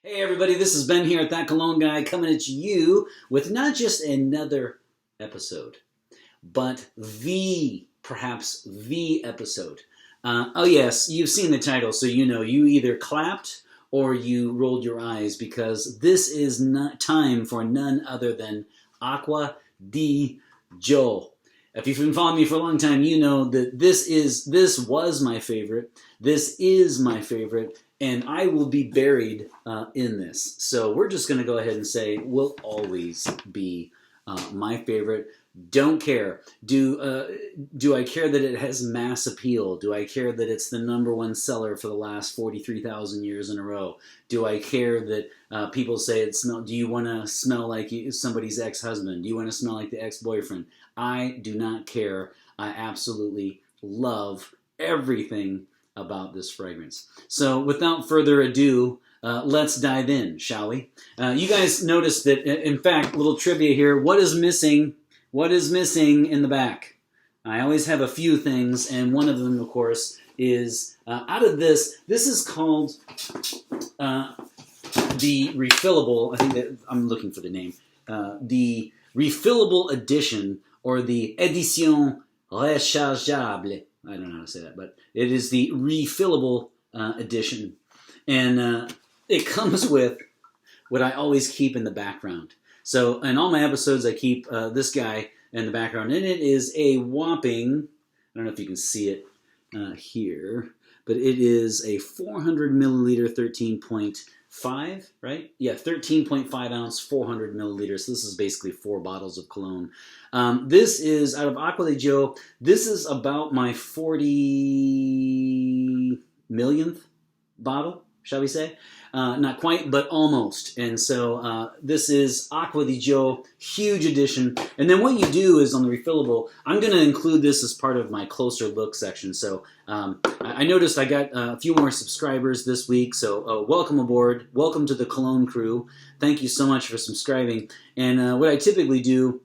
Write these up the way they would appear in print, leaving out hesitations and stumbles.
Hey everybody, this is Ben here at thatcologneguy coming at you with not just another episode, but perhaps the episode. Oh yes, you've seen the title, so you know you either clapped or you rolled your eyes because this is not time for none other than Acqua di Gio. If you've been following me for a long time, you know that this was my favorite. This is my favorite, and I will be buried in this. So we're just going to go ahead and say will always be my favorite. Don't care. Do I care that it has mass appeal? Do I care that it's the #1 seller for the last 43,000 years in a row? Do I care that people say it smell? Do you want to smell like somebody's ex-husband? Do you want to smell like the ex-boyfriend? I do not care. I absolutely love everything about this fragrance. So without further ado, let's dive in, shall we? You guys noticed that, in fact, little trivia here, what is missing? What is missing in the back? I always have a few things, and one of them, of course, is out of this. This is called the refillable. I think that I'm looking for the name. The refillable edition, or the édition rechargeable. I don't know how to say that, but it is the refillable edition, and it comes with what I always keep in the background. So in all my episodes, I keep this guy in the background, and it is a whopping, I don't know if you can see it here, but it is a 400 milliliter 13.5, right? Yeah, 13.5 ounce, 400 milliliters. So this is basically 4 bottles of cologne. This is out of Acqua di Gio. This is about my 40 millionth bottle, shall we say? Not quite, but almost. And so this is Acqua di Gio, huge edition. And then what you do is on the refillable, I'm going to include this as part of my closer look section. So I noticed I got a few more subscribers this week. So welcome aboard. Welcome to the Cologne crew. Thank you so much for subscribing. And what I typically do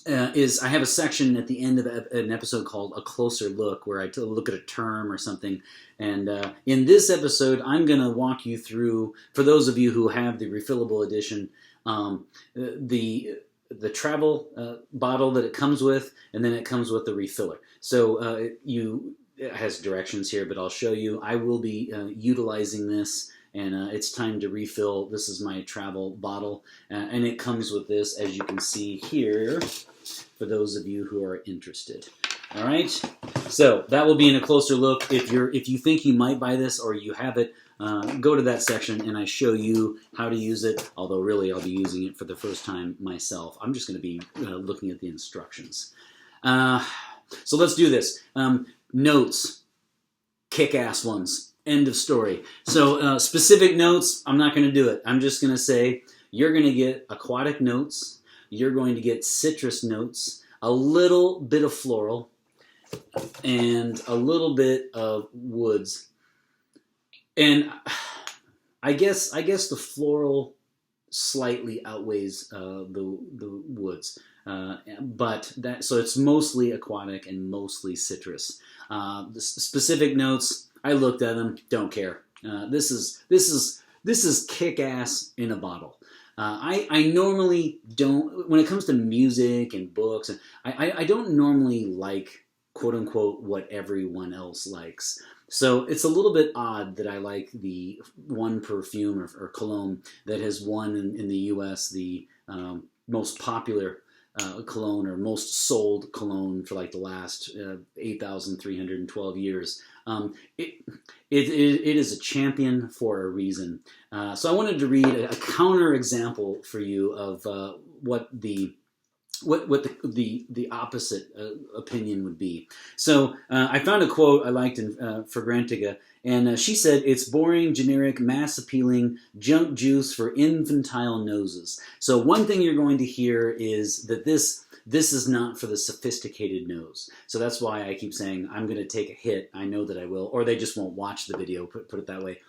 is I have a section at the end of an episode called A Closer Look, where I look at a term or something. And in this episode, I'm going to walk you through, for those of you who have the refillable edition, the travel bottle that it comes with, and then it comes with the refiller. So it has directions here, but I'll show you. I will be utilizing this. And it's time to refill. This is my travel bottle, and it comes with this, as you can see here, for those of you who are interested. All right, so that will be in a closer look. If you think you might buy this or you have it, go to that section and I show you how to use it. Although really, I'll be using it for the first time myself. I'm just going to be looking at the instructions. So let's do this. Notes, kick-ass ones. End of story. So specific notes, I'm not going to do it. I'm just going to say you're going to get aquatic notes, you're going to get citrus notes, a little bit of floral, and a little bit of woods. And I guess the floral slightly outweighs the woods. But so it's mostly aquatic and mostly citrus. The specific notes, I looked at them, don't care. This is kick-ass in a bottle. I normally don't, when it comes to music and books, I don't normally like, quote-unquote, what everyone else likes. So it's a little bit odd that I like the one perfume or cologne that has won in the U.S. the most popular cologne or most sold cologne for like the last 8,312 years. It is a champion for a reason. So I wanted to read a counter example for you of what the opposite opinion would be. So I found a quote I liked in Fragrantica, and she said, "It's boring, generic, mass-appealing junk juice for infantile noses." So one thing you're going to hear is that this is not for the sophisticated nose. So that's why I keep saying I'm going to take a hit. I know that I will, or they just won't watch the video, put it that way,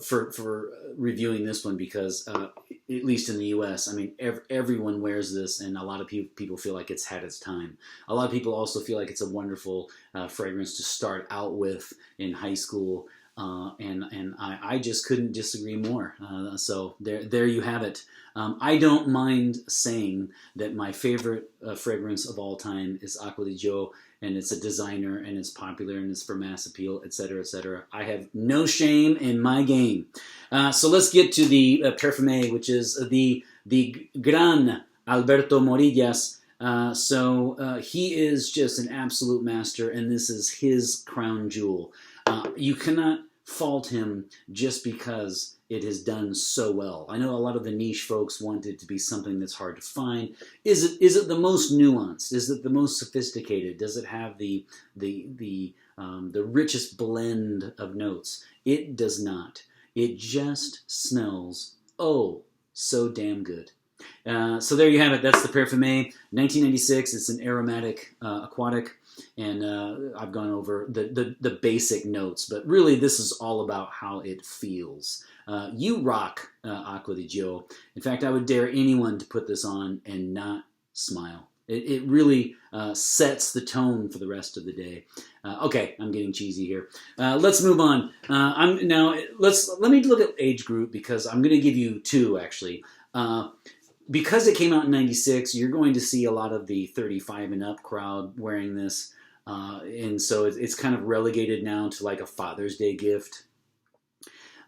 for reviewing this one, because at least in the U.S., I mean, everyone wears this, and a lot of people feel like it's had its time. A lot of people also feel like it's a wonderful fragrance to start out with in high school. and I just couldn't disagree more. So there you have it. I don't mind saying that my favorite fragrance of all time is Acqua di Gio, and it's a designer, and it's popular, and it's for mass appeal, etc., etc. I have no shame in my game. So let's get to the Parfumé, which is the Gran Alberto Morillas. He is just an absolute master, and this is his crown jewel. You cannot fault him just because it has done so well. I know a lot of the niche folks want it to be something that's hard to find. Is it the most nuanced? Is it the most sophisticated? Does it have the richest blend of notes? It does not. It just smells so damn good. So there you have it. That's the Parfumé, 1996. It's an aromatic aquatic, and I've gone over the basic notes, but really this is all about how it feels. You rock Acqua di Gio. In fact, I would dare anyone to put this on and not smile. It really sets the tone for the rest of the day. Okay, I'm getting cheesy here. Let's move on. Let me look at age group, because I'm going to give you two actually. Because it came out in 96, you're going to see a lot of the 35 and up crowd wearing this. And so it's kind of relegated now to like a Father's Day gift.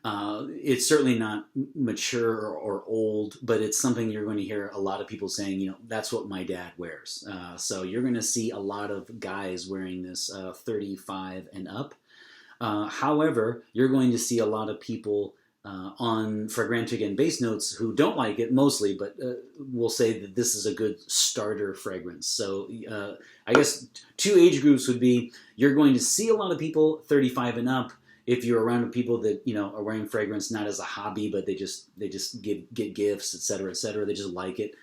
It's certainly not mature or old, but it's something you're going to hear a lot of people saying, that's what my dad wears. So you're going to see a lot of guys wearing this 35 and up. However, you're going to see a lot of people on fragrantic and base notes who don't like it mostly, but will say that this is a good starter fragrance. So I guess two age groups would be, you're going to see a lot of people 35 and up if you're around people that are wearing fragrance not as a hobby, but they just get gifts, etc., etc. They just like it.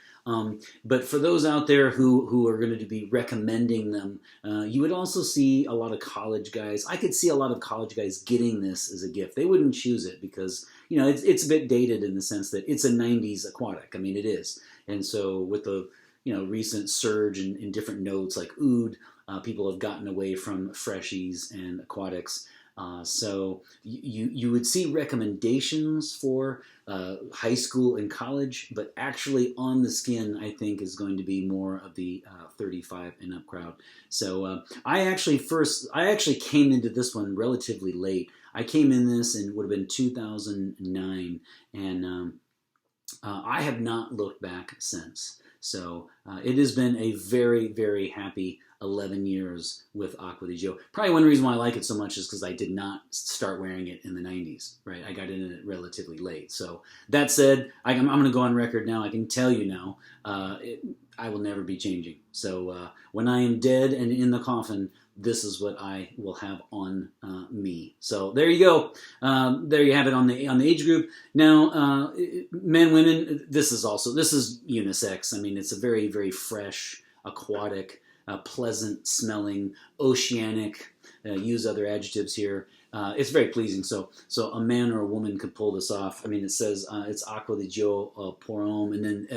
But for those out there who are going to be recommending them, you would also see a lot of college guys. I could see a lot of college guys getting this as a gift. They wouldn't choose it because it's a bit dated in the sense that it's a 90s aquatic. I mean, it is. And so with the recent surge in different notes like oud, people have gotten away from freshies and aquatics. So you would see recommendations for high school and college, but actually on the skin, I think, is going to be more of the 35 and up crowd. So I actually came into this one relatively late. I came in this and it would have been 2009, and I have not looked back since. So it has been a very, very happy 11 years with Acqua di Gio. Probably one reason why I like it so much is because I did not start wearing it in the 90s, right? I got in it relatively late. So that said, I'm going to go on record now. I can tell you now, I will never be changing. So when I am dead and in the coffin, this is what I will have on me. So there you go. There you have it on the age group. Now, men, women, this is unisex. I mean, it's a very, very fresh, aquatic, pleasant smelling, oceanic, use other adjectives here. It's very pleasing. So a man or a woman could pull this off. I mean, it says it's Acqua di Gio pour homme, and then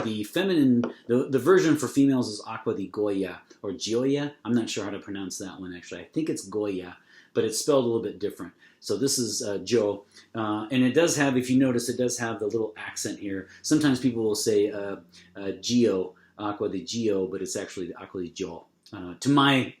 the feminine, the version for females is Acqua di Goya or Gioia. I'm not sure how to pronounce that one actually. I think it's Goya, but it's spelled a little bit different. So this is Gio, and it does have, if you notice, it does have the little accent here. Sometimes people will say Gio, Acqua di Gio, but it's actually the Acqua di Gio. To my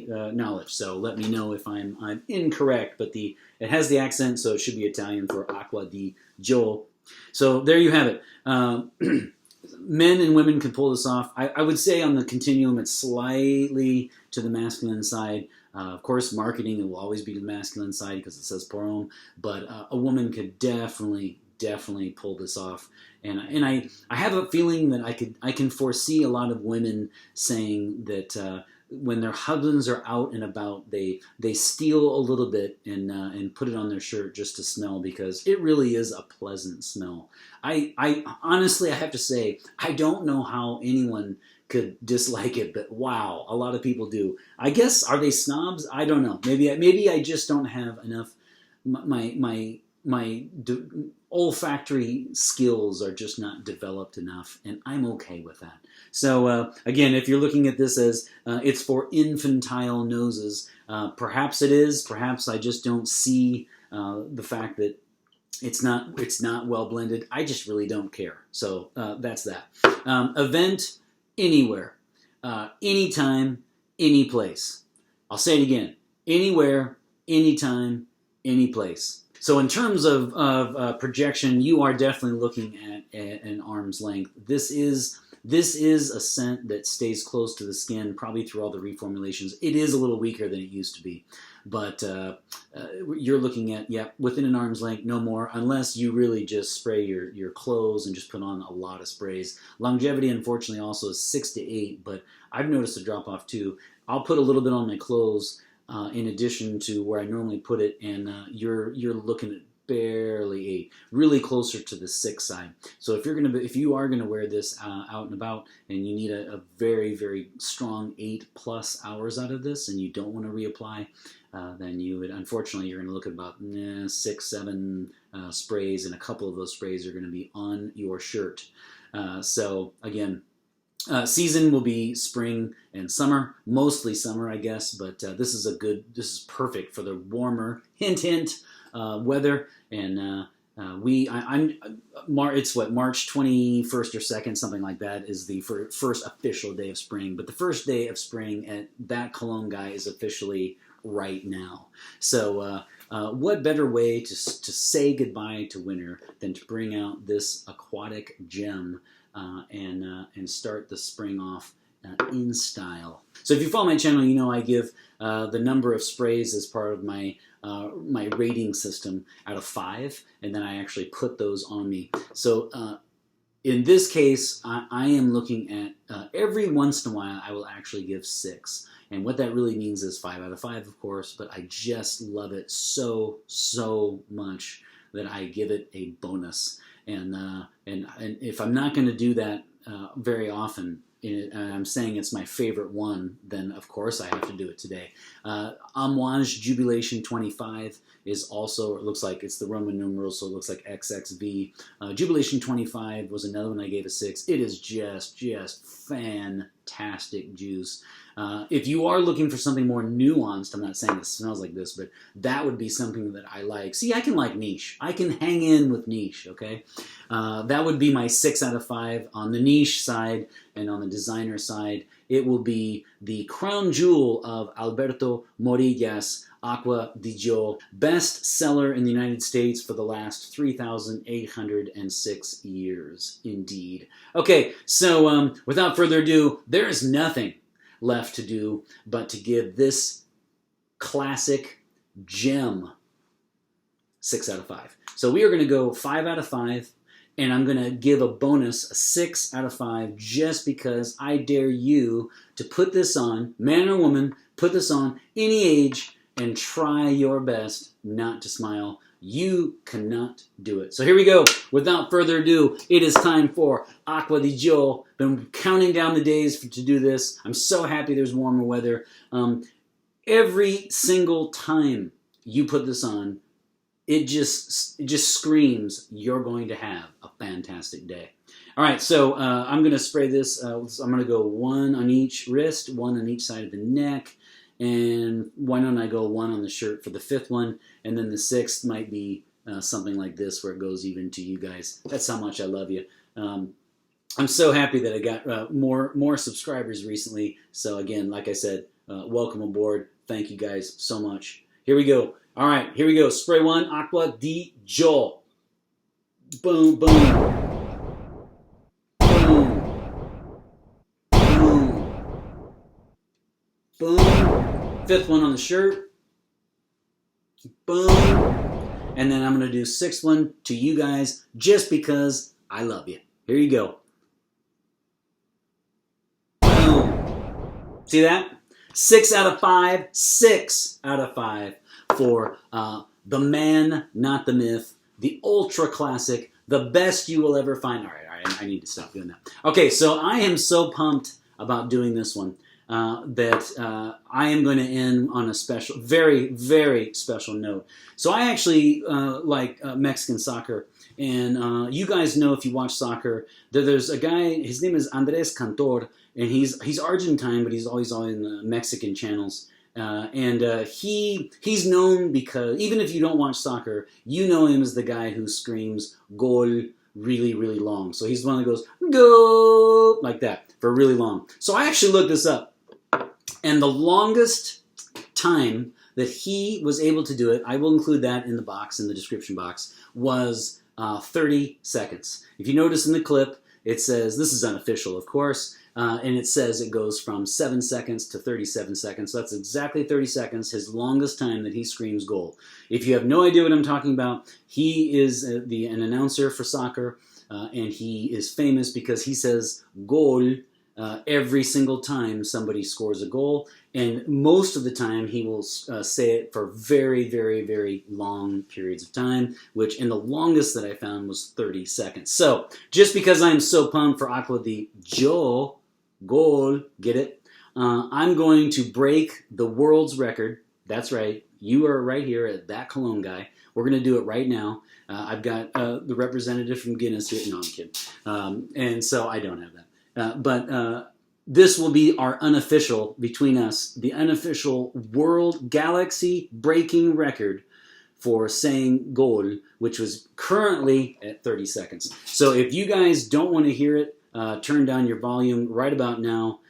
knowledge, so let me know if I'm incorrect. But it has the accent, so it should be Italian for Acqua di Gio. So there you have it. Men and women can pull this off. I would say on the continuum, it's slightly to the masculine side. Of course, marketing, it will always be to the masculine side because it says pour homme. But a woman could definitely pull this off. And I have a feeling that I can foresee a lot of women saying that when their husbands are out and about, they steal a little bit and put it on their shirt just to smell, because it really is a pleasant smell. I honestly, I have to say, I don't know how anyone could dislike it, but wow, a lot of people do. I guess, are they snobs? I don't know. Maybe I just don't have enough. My olfactory skills are just not developed enough, and I'm okay with that. So again, if you're looking at this as it's for infantile noses, perhaps it is. Perhaps I just don't see the fact that it's not well blended. I just really don't care. So that's that. Event anywhere, anytime, any place. I'll say it again: anywhere, anytime, any place. So in terms of projection, you are definitely looking at an arm's length. This is a scent that stays close to the skin, probably through all the reformulations. It is a little weaker than it used to be, but you're looking at, within an arm's length, no more, unless you really just spray your clothes and just put on a lot of sprays. Longevity, unfortunately, also is 6 to 8, but I've noticed a drop-off too. I'll put a little bit on my clothes in addition to where I normally put it, and you're looking at barely 8, really closer to the 6 side. So if you are gonna wear this out and about, and you need a very, very strong 8+ hours out of this, and you don't want to reapply, then unfortunately you're gonna look at about 6, 7 sprays, and a couple of those sprays are gonna be on your shirt. So again, season will be spring and summer, mostly summer, I guess, but this is perfect for the warmer, hint, weather. And it's March 21st or 2nd, something like that, is the first official day of spring. But the first day of spring at thatcologneguy is officially right now. So what better way to say goodbye to winter than to bring out this aquatic gem and start the spring off in style. So if you follow my channel, you know I give the number of sprays as part of my rating system out of 5, and then I actually put those on me. So in this case, I am looking at every once in a while I will actually give 6. And what that really means is 5 out of 5, of course, but I just love it so much that I give it a bonus. And if I'm not going to do that very often, and I'm saying it's my favorite one, then of course I have to do it today. Amouage Jubilation 25 is also, it looks like it's the Roman numerals, so it looks like XXV. Jubilation 25 was another one I gave a 6. It is just fantastic juice. If you are looking for something more nuanced, I'm not saying it smells like this, but that would be something that I like. See, I can like niche. I can hang in with niche, okay? That would be my 6 out of 5. On the niche side and on the designer side, it will be the crown jewel of Alberto Morilla's Acqua di Gio, best seller in the United States for the last 3,806 years, indeed. Okay, so without further ado, there is nothing left to do but to give this classic gem 6 out of 5. So we are going to go 5 out of 5, and I'm going to give a bonus, a 6 out of 5, just because I dare you to put this on, man or woman, put this on, any age, and try your best not to smile. You cannot do it. So here we go. Without further ado, it is time for Acqua di Gio. Been counting down the days to do this. I'm so happy there's warmer weather. Every single time you put this on, it just screams you're going to have a fantastic day. All right, so I'm going to spray this. I'm going to go 1 on each wrist, 1 on each side of the neck, and why don't I go 1 on the shirt for the 5th one, and then the 6th might be something like this where it goes even to you guys. That's how much I love you. I'm so happy that I got more subscribers recently. So again, like I said, welcome aboard. Thank you guys so much. Here we go. All right, here we go. Spray 1, Acqua di Gio. Boom, boom. Boom. Boom. Boom. 5th one on the shirt. Boom. And then I'm going to do 6th one to you guys just because I love you. Here you go. Boom. See that? 6 out of 5. 6 out of 5 for the man, not the myth, the ultra classic, the best you will ever find. All right, I need to stop doing that. Okay, so I am so pumped about doing this one. that I am going to end on a special, very, very special note. So I actually like Mexican soccer. And you guys know, if you watch soccer, that there's a guy, his name is Andrés Cantor, and he's Argentine, but he's always on the Mexican channels. He's known because, even if you don't watch soccer, you know him as the guy who screams "goal" really, really long. So he's the one that goes "go" like that for really long. So I actually looked this up, and the longest time that he was able to do it, I will include that in the box, in the description box, was 30 seconds. If you notice in the clip, it says, this is unofficial, of course, and it says it goes from 7 seconds to 37 seconds. So that's exactly 30 seconds, his longest time that he screams goal. If you have no idea what I'm talking about, he is an announcer for soccer, and he is famous because he says goal every single time somebody scores a goal. And most of the time, he will say it for very, very, very long periods of time, which in the longest that I found was 30 seconds. So just because I'm so pumped for Acqua di Gio, goal, get it? I'm going to break the world's record. That's right. You are right here at That Cologne Guy. We're going to do it right now. I've got the representative from Guinness here. No, I'm kidding. And so I don't have that. But this will be our unofficial, between us, the unofficial world galaxy breaking record for saying goal, which was currently at 30 seconds. So if you guys don't want to hear it, turn down your volume right about now,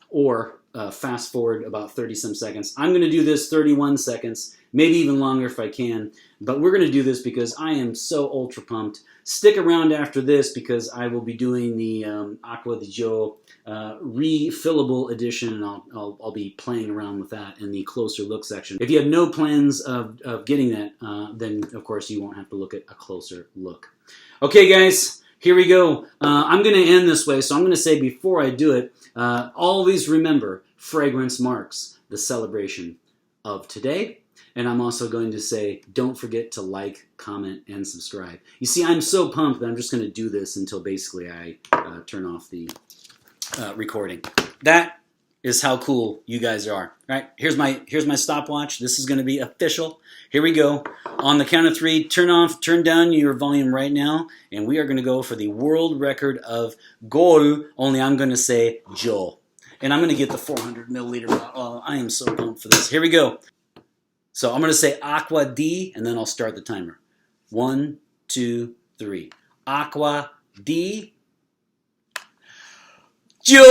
or fast forward about 30 some seconds. I'm going to do this 31 seconds, maybe even longer if I can, but we're going to do this because I am so ultra pumped. Stick around after this because I will be doing the Acqua di Gio refillable edition, and I'll be playing around with that in the closer look section. If you have no plans of getting that, then of course you won't have to look at a closer look. Okay, guys, here we go. I'm going to end this way, so I'm going to say before I do it, always remember, fragrance marks the celebration of today. And I'm also going to say, don't forget to like, comment, and subscribe. You see, I'm so pumped that I'm just going to do this until basically I turn off the recording. That is how cool you guys are. All right, here's my stopwatch. This is going to be official. Here we go. On the count of 3, turn down your volume right now, and we are going to go for the world record of goal, only I'm going to say Joe. And I'm going to get the 400 milliliter bottle. I am so pumped for this. Here we go. So I'm going to say Acqua di, and then I'll start the timer. 1, 2, 3. Acqua di Gio!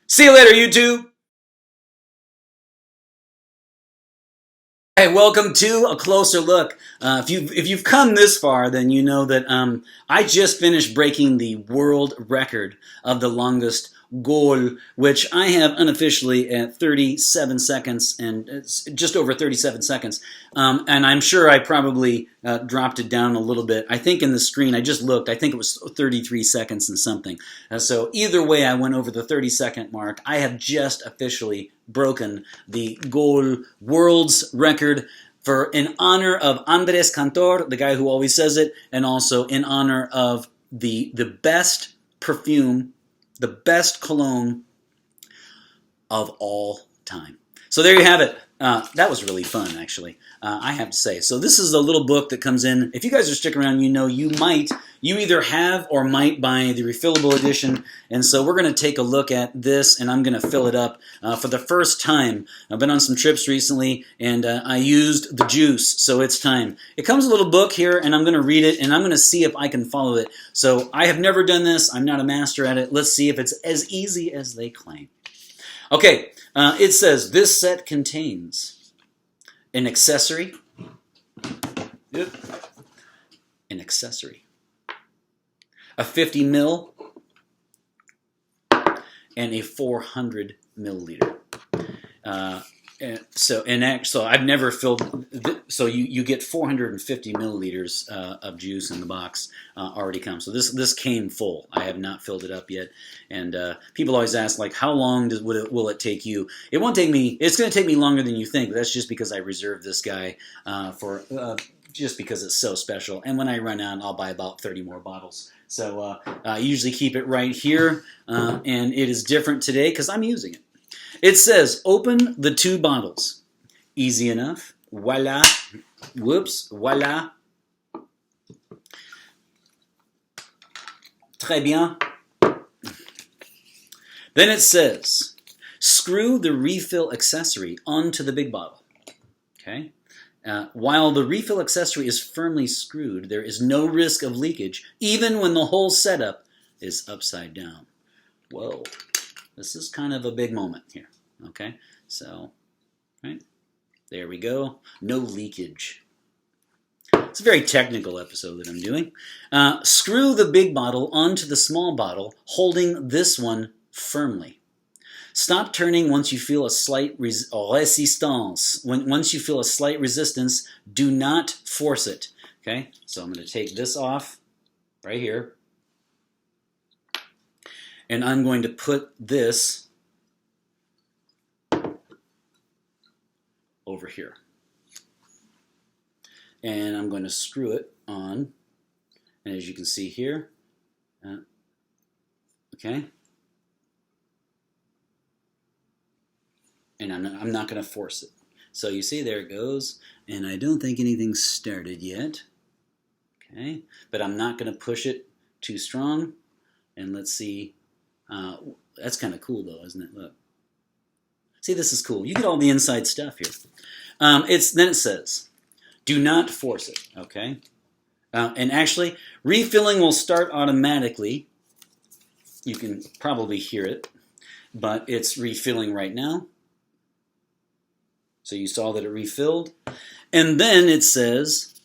See you later, YouTube. Hey, welcome to A Closer Look. If you've come this far, then you know that I just finished breaking the world record of the longest goal, which I have unofficially at 37 seconds, and it's just over 37 seconds. And I'm sure I probably dropped it down a little bit. I think in the screen, I just looked, I think it was 33 seconds and something. So either way, I went over the 30-second mark. I have just officially broken the goal world's record in honor of Andrés Cantor, the guy who always says it, and also in honor of the best perfume, the best cologne of all time. So there you have it. That was really fun, actually, I have to say. So this is a little book that comes in. If you guys are sticking around, you know you either have or might buy the refillable edition. And so we're going to take a look at this, and I'm going to fill it up for the first time. I've been on some trips recently, and I used the juice, so it's time. It comes a little book here, and I'm going to read it, and I'm going to see if I can follow it. So I have never done this. I'm not a master at it. Let's see if it's as easy as they claim. Okay, it says, this set contains an accessory, a 50 ml and a 400 milliliter. So I've never filled. So you get 450 milliliters of juice in the box already comes. So this came full. I have not filled it up yet. And people always ask, like, how long will it take you? It won't take me. It's going to take me longer than you think. But that's just because I reserved this guy for just because it's so special. And when I run out, I'll buy about 30 more bottles. So I usually keep it right here, and it is different today because I'm using it. It says, open the 2 bottles. Easy enough. Voila. Whoops. Voila. Très bien. Then it says, screw the refill accessory onto the big bottle. Okay. While the refill accessory is firmly screwed, there is no risk of leakage, even when the whole setup is upside down. Whoa. This is kind of a big moment here. Okay, so, right, there we go. No leakage. It's a very technical episode that I'm doing. Screw the big bottle onto the small bottle, holding this one firmly. Stop turning once you feel a slight resistance. Once you feel a slight resistance, do not force it. Okay, so I'm going to take this off right here. And I'm going to put this over here. And I'm going to screw it on. And as you can see here, okay. And I'm not going to force it. So you see, there it goes. And I don't think anything's started yet. Okay. But I'm not going to push it too strong. And let's see. That's kind of cool, though, isn't it? Look. See, this is cool. You get all the inside stuff here. Then it says, do not force it, okay? And actually, refilling will start automatically. You can probably hear it, but it's refilling right now. So you saw that it refilled. And then it says,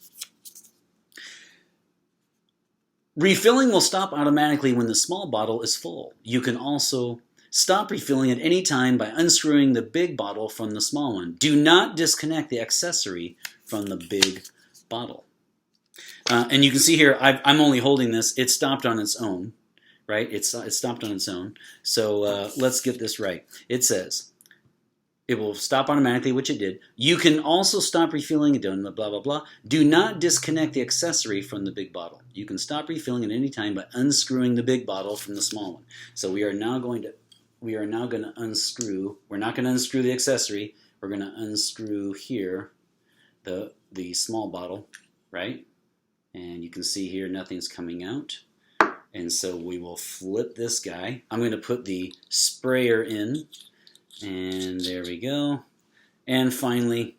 refilling will stop automatically when the small bottle is full. You can also stop refilling at any time by unscrewing the big bottle from the small one. Do not disconnect the accessory from the big bottle. And you can see here, I'm only holding this. It stopped on its own, right? It stopped on its own. So let's get this right. It says, it will stop automatically, which it did. You can also stop refilling it, blah, blah, blah. Do not disconnect the accessory from the big bottle. You can stop refilling at any time by unscrewing the big bottle from the small one. So we are now going to unscrew. We're not going to unscrew the accessory. We're going to unscrew here the small bottle, right? And you can see here nothing's coming out. And so we will flip this guy. I'm going to put the sprayer in. And there we go. And finally,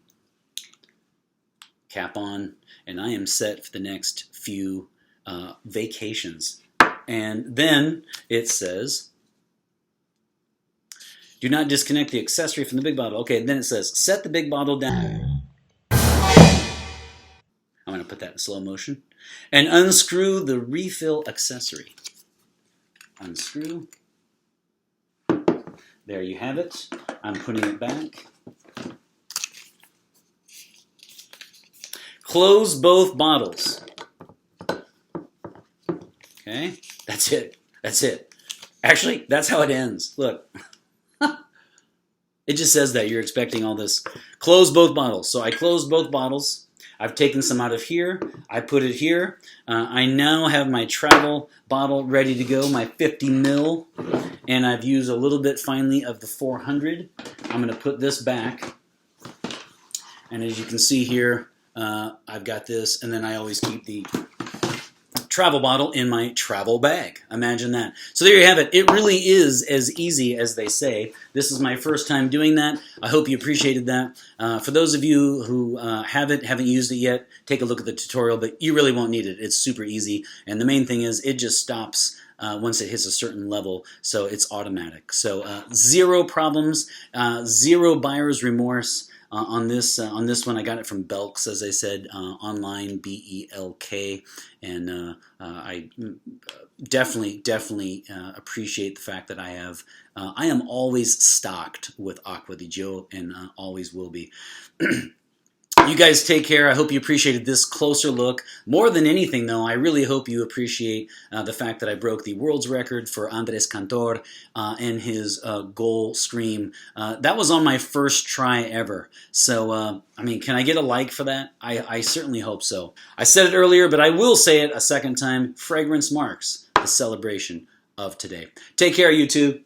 cap on. And I am set for the next few vacations. And then it says, do not disconnect the accessory from the big bottle. Okay, then it says, set the big bottle down. I'm going to put that in slow motion. And unscrew the refill accessory. Unscrew. There you have it. I'm putting it back. Close both bottles. Okay, that's it. That's it. Actually, that's how it ends. Look. It just says that. You're expecting all this. Close both bottles. So I closed both bottles. I've taken some out of here. I put it here. I now have my travel bottle ready to go, my 50 ml. And I've used a little bit finally of the 400. I'm going to put this back. And as you can see here, I've got this. And then I always keep the travel bottle in my travel bag. Imagine that. So there you have it. It really is as easy as they say. This is my first time doing that. I hope you appreciated that. For those of you who haven't used it yet, take a look at the tutorial, but you really won't need it. It's super easy. And the main thing is it just stops once it hits a certain level, so it's automatic. So zero problems, zero buyer's remorse. on this one. I got it from Belk's, as I said, online, BELK, and I definitely appreciate the fact that I am always stocked with Acqua di Gio, and always will be. You guys take care. I hope you appreciated this closer look. More than anything, though, I really hope you appreciate the fact that I broke the world's record for Andrés Cantor and his goal stream. That was on my first try ever. So, I mean, can I get a like for that? I certainly hope so. I said it earlier, but I will say it a second time. Fragrance marks the celebration of today. Take care, YouTube.